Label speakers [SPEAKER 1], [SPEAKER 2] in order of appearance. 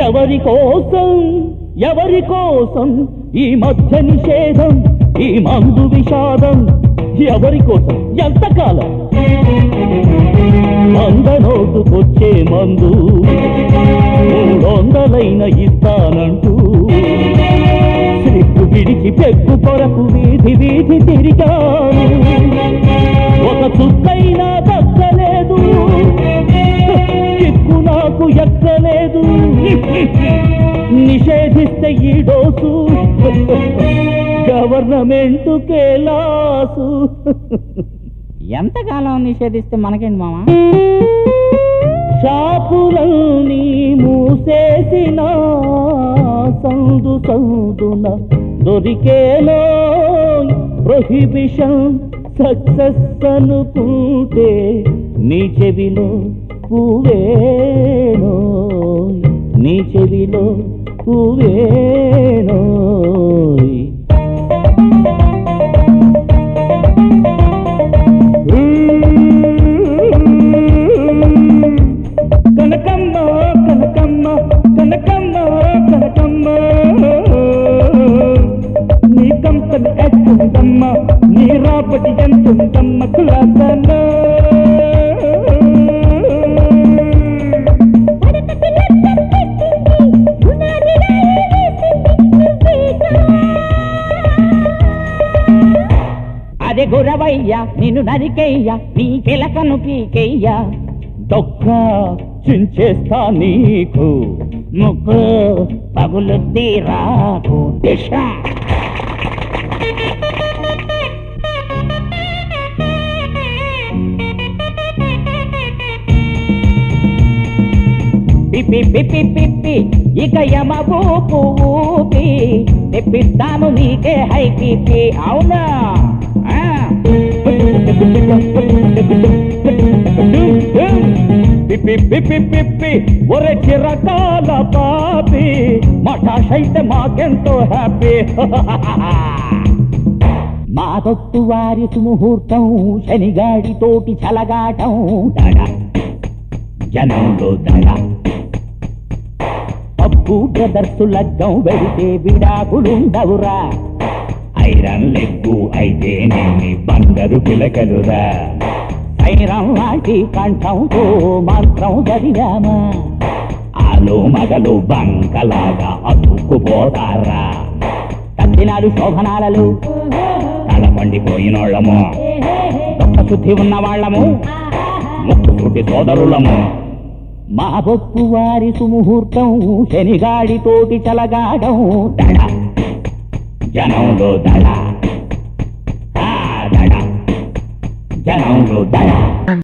[SPEAKER 1] ఎవరి కోసం ఎవరి కోసం ఈ మధ్య నిషేధం, ఈ మందు విషాదం, ఎవరి కోసం ఎంతకాలం? వంద నోటుకొచ్చే మందు 300 ఇస్తానంటూ సిగ్గు విడిచి పెగ్గు కొరకు వీధి వీధి తిరిగాను. ఒక చుక్కైనా దక్కలేదు, కిక్కు నాకు ఎక్కలేదు. నిషేధిస్తే ఈ డోసు గవర్నమెంట్ కేలాసు.
[SPEAKER 2] ఎంతకాలం నిషేధిస్తే మనకేంటి మామ?
[SPEAKER 1] షాపులన్నీ మూసేసిన సందు సందున దొరికేలో ప్రొహిబిషన్ సక్సెస్ అనుకుంటే నీ చెవిలో పువ్వేనో, నీ చెవిలో పువ్వేనో. కనకమ్మ కనకమ్మ కనకమ్మ కనకమ్మ నీ కంపెనీ ఎత్తుందమ్మ, నీ రాబడి ఎంతుందమ్మ కులాసన్న.
[SPEAKER 2] అదే గురవయ్యా నిన్ను నరికెయ్యా, నీ కిలకను పీకెయ్యా,
[SPEAKER 1] డొక్కా చించేస్తా నీకు,
[SPEAKER 2] ముక్కు పగులు తీరాకు దిశ. పిప్పి పిప్పి పిప్పి ఇక యమ ఊపు ఊపి తెప్పిస్తాను నీకే హై పిప్పి. అవునా?
[SPEAKER 1] పిప్పి పిప్పి పిప్పి ఒరే చిరకాల పాపి, మఠాషైతే మాకెంతో హ్యాపీ.
[SPEAKER 2] మా తొట్టు వారి సుముహూర్తం, శనిగాడితోటి చలగాటం, దడ జనంలో దడ. పప్పు బ్రదర్సు లగ్గం వెడితే విడాకులుండవురా, ఐరన్ లెగ్గు అయితే నేమి బంగారు పిలకలురా. ఐరన్ లాంటి కంఠంతో మంత్రం చదివామా, ఆలు మగలు బంకలాగా అతుక్కుపోతారా. కత్తినాడు శోభనాలలో తల పండిపోయినోళ్ళము, దొక్క శుద్ధి ఉన్న వాళ్ళము, ముక్కు చుట్టి సోదరులము. మా బొప్పు వారి సుముహూర్తం, శనిగాడితోటి చలగాడం, దడ జనంలో దడ, దడ జనంలో దడ.